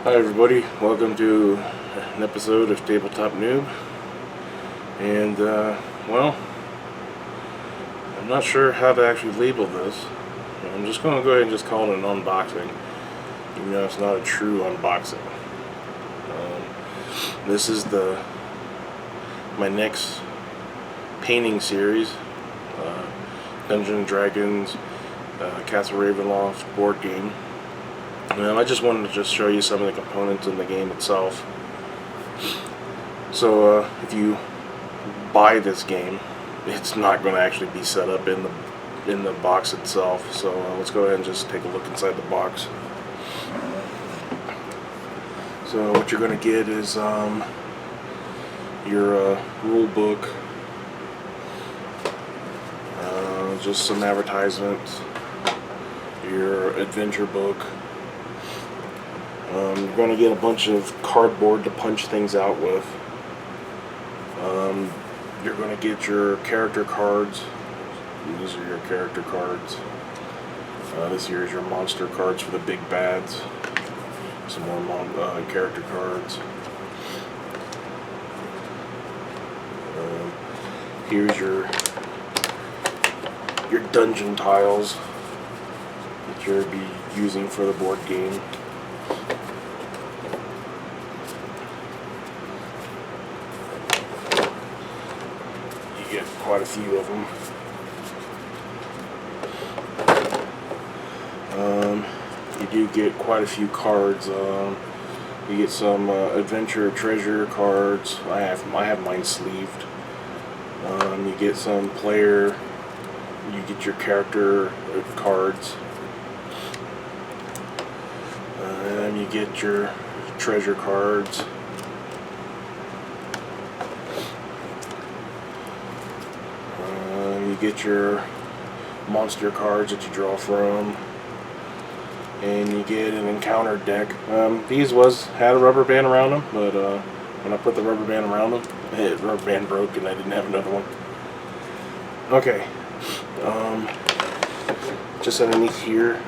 Hi everybody, welcome to an episode of Tabletop Noob. And well, I'm not sure how to actually label this. I'm just going to go ahead and just call it an unboxing, even though it's not a true unboxing. This is my next painting series, Dungeons & Dragons, Castle Ravenloft board game. I just wanted to just show you some of the components in the game itself. So if you buy this game, it's not going to actually be set up in the box itself. So let's go ahead and just take a look inside the box. So what you're going to get is your rule book, just some advertisements, your adventure book. You're going to get a bunch of cardboard to punch things out with. You're going to get your character cards. These are your character cards. This here is your monster cards for the big bads. Some more character cards. Here's your dungeon tiles that you'll be using for the board game. Get quite a few of them. You do get quite a few cards. You get some adventure treasure cards. I have mine sleeved. You get some player. You get your character cards. You get your treasure cards. You get your monster cards that you draw from, and you get an encounter deck. These had a rubber band around them, but when I put the rubber band around them, the rubber band broke and I didn't have another one. Okay, just underneath here,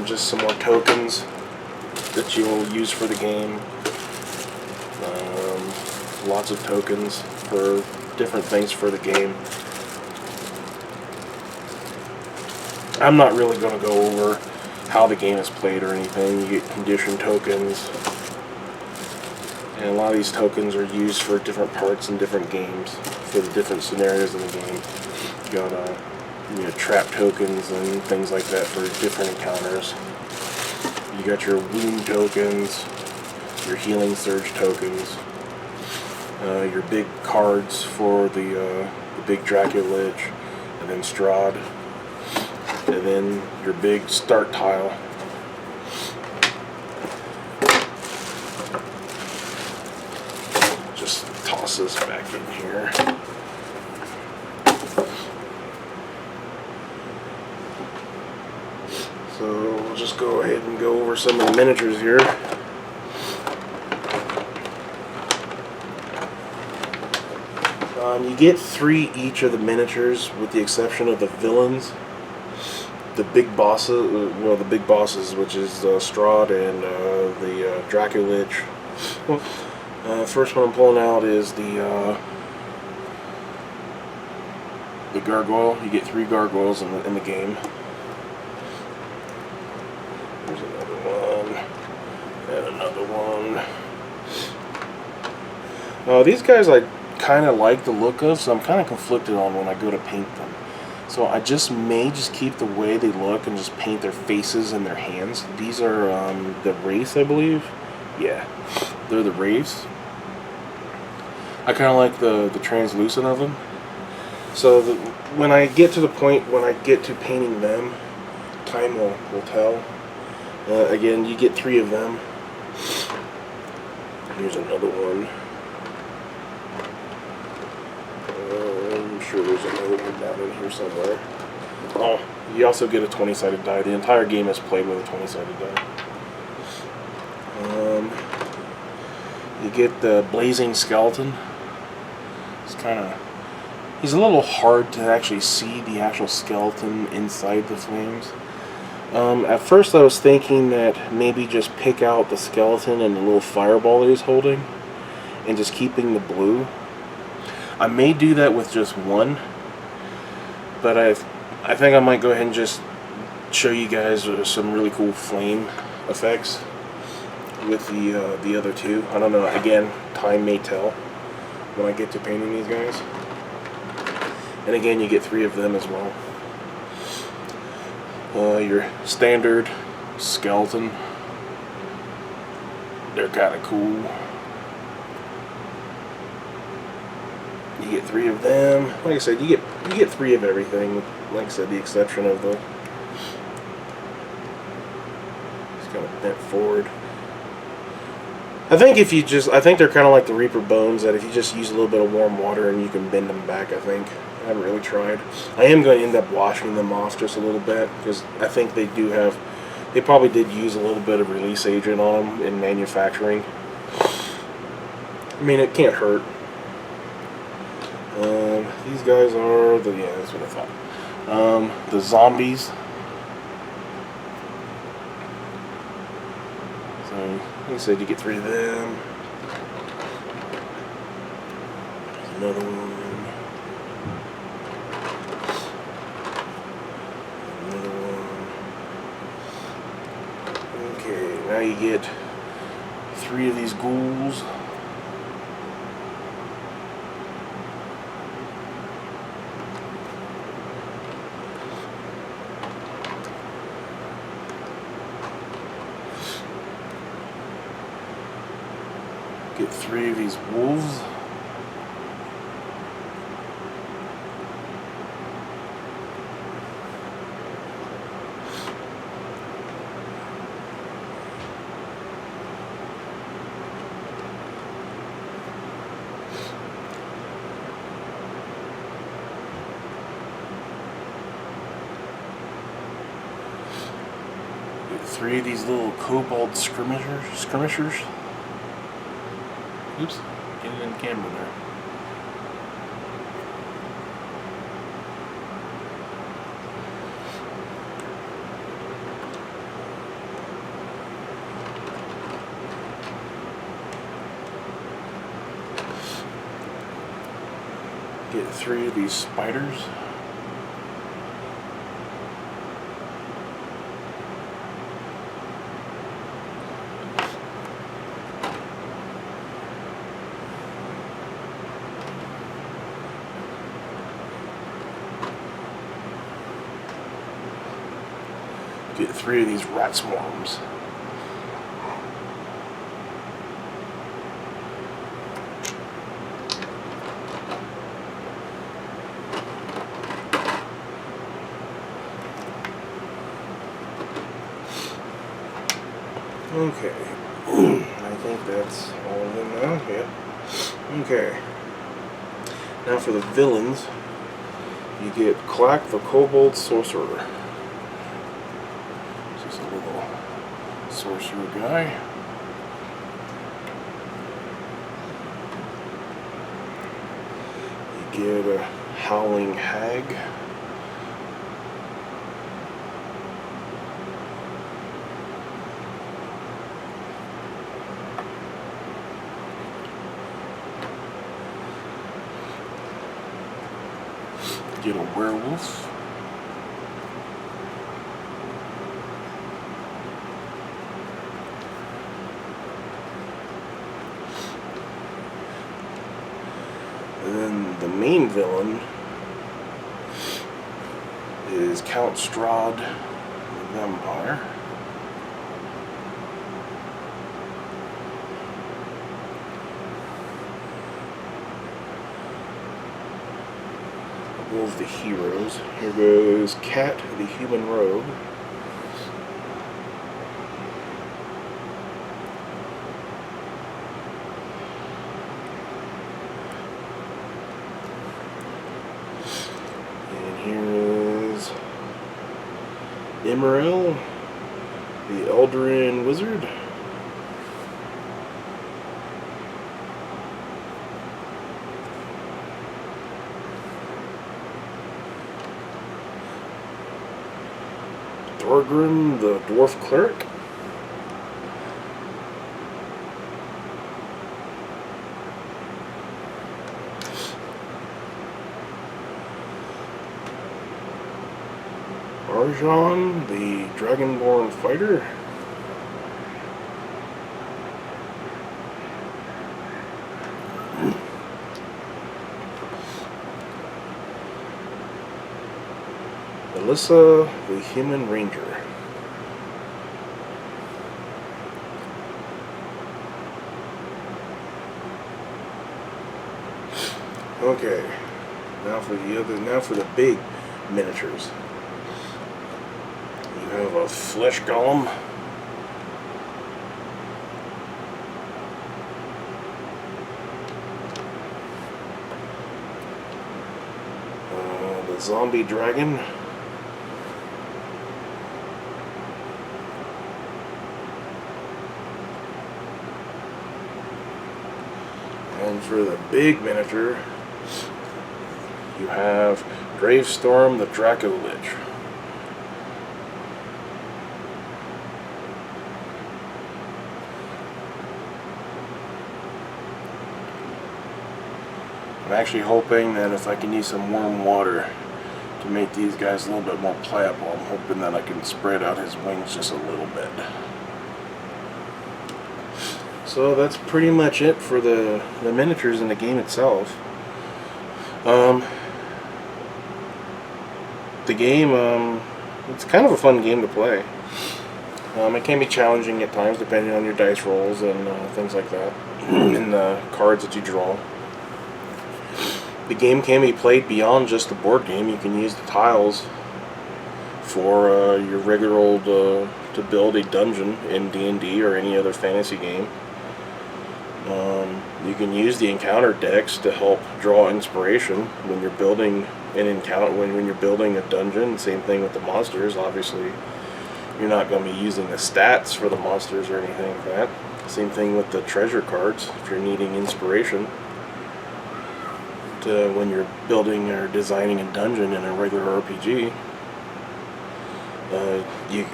just some more tokens that you'll use for the game. Lots of tokens for different things for the game. I'm not really going to go over how the game is played or anything. You get condition tokens, and a lot of these tokens are used for different parts in different games, for the different scenarios in the game. You got trap tokens and things like that for different encounters. You got your wound tokens, your healing surge tokens, your big cards for the big Dracula Lich, and then Strahd, and then your big start tile. Just toss this back in here. So we'll just go ahead and go over some of the miniatures here. You get 3 each of the miniatures, with the exception of the villains. The big bosses, which is Strahd and the Dracula Lich. First one I'm pulling out is the gargoyle. You get 3 gargoyles in the game. There's another one, and another one. These guys I kind of like the look of, so I'm kind of conflicted on when I go to paint them. So I may just keep the way they look and just paint their faces and their hands. These are the Wraiths, I believe. Yeah, they're the Wraiths. I kind of like the translucent of them. So when I get to the point when I get to painting them, time will tell. Again, you get 3 of them. Here's another one. I'm sure there's another one down in here somewhere. Oh, you also get a 20-sided die. The entire game is played with a 20-sided die. You get the Blazing Skeleton. He's a little hard to actually see the actual skeleton inside the flames. At first I was thinking that maybe just pick out the skeleton and the little fireball that he's holding and just keeping the blue. I may do that with just one, but I think I might go ahead and just show you guys some really cool flame effects with the other two. I don't know, again, time may tell when I get to painting these guys. And again, you get 3 of them as well. Your standard skeleton, they're kind of cool. You get 3 of them. Like I said, you get 3 of everything. Like I said, the exception of the, it's kind of bent forward. I think they're kind of like the Reaper bones, that if you just use a little bit of warm water and you can bend them back, I think. I haven't really tried. I am going to end up washing them off just a little bit, because I think they probably did use a little bit of release agent on them in manufacturing. I mean, it can't hurt. These guys are that's what I thought. The zombies. So, like I said, you get 3 of them. There's another one. Now you get 3 of these ghouls. Get 3 of these wolves. Get 3 of these little kobold skirmishers. Oops, getting in the camera there. Get 3 of these spiders. Get 3 of these rat swarms. Okay. I think that's all of them now. Yeah. Okay. Now for the villains, you get Clack the Kobold Sorcerer. Just a little sorcerer guy. You get a Howling Hag. Get a werewolf. And then the main villain is Count Strahd the Vampire. Of the heroes. Here goes Cat, the human rogue. And here is Emeril, the Eldrin wizard. Orgrim, the Dwarf Cleric. Arjan, the Dragonborn Fighter. Alyssa, the Human Ranger. Okay, now for the big miniatures. You have a Flesh Golem. The Zombie Dragon. And for the big miniature, you have Gravestorm, the Draco Lich. I'm actually hoping that if I can use some warm water to make these guys a little bit more pliable, I'm hoping that I can spread out his wings just a little bit. So that's pretty much it for the miniatures in the game itself. The game, it's kind of a fun game to play. It can be challenging at times depending on your dice rolls and things like that, and the cards that you draw. The game can be played beyond just the board game. You can use the tiles for your regular old, to build a dungeon in D&D or any other fantasy game. You can use the encounter decks to help draw inspiration when you're building an encounter, when you're building a dungeon. Same thing with the monsters. Obviously, you're not going to be using the stats for the monsters or anything like that. Same thing with the treasure cards. If you're needing inspiration to when you're building or designing a dungeon in a regular RPG, you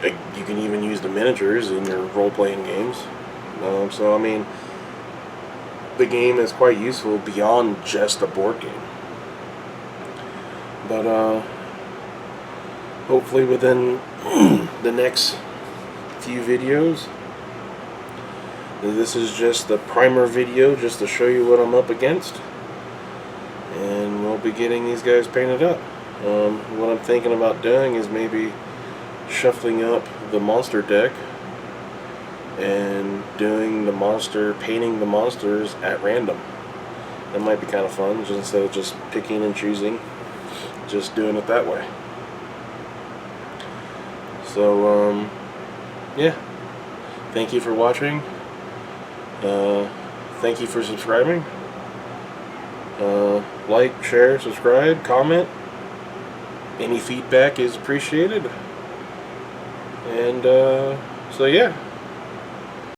can even use the miniatures in your role-playing games. So I mean, the game is quite useful beyond just a board game. But hopefully within the next few videos, this is just the primer video just to show you what I'm up against, and we'll be getting these guys painted up. What I'm thinking about doing is maybe shuffling up the monster deck and doing painting the monsters at random. That might be kind of fun, just instead of just picking and choosing, just doing it that way. So yeah, thank you for watching. Thank you for subscribing. Like, share, subscribe, comment. Any feedback is appreciated. And so yeah,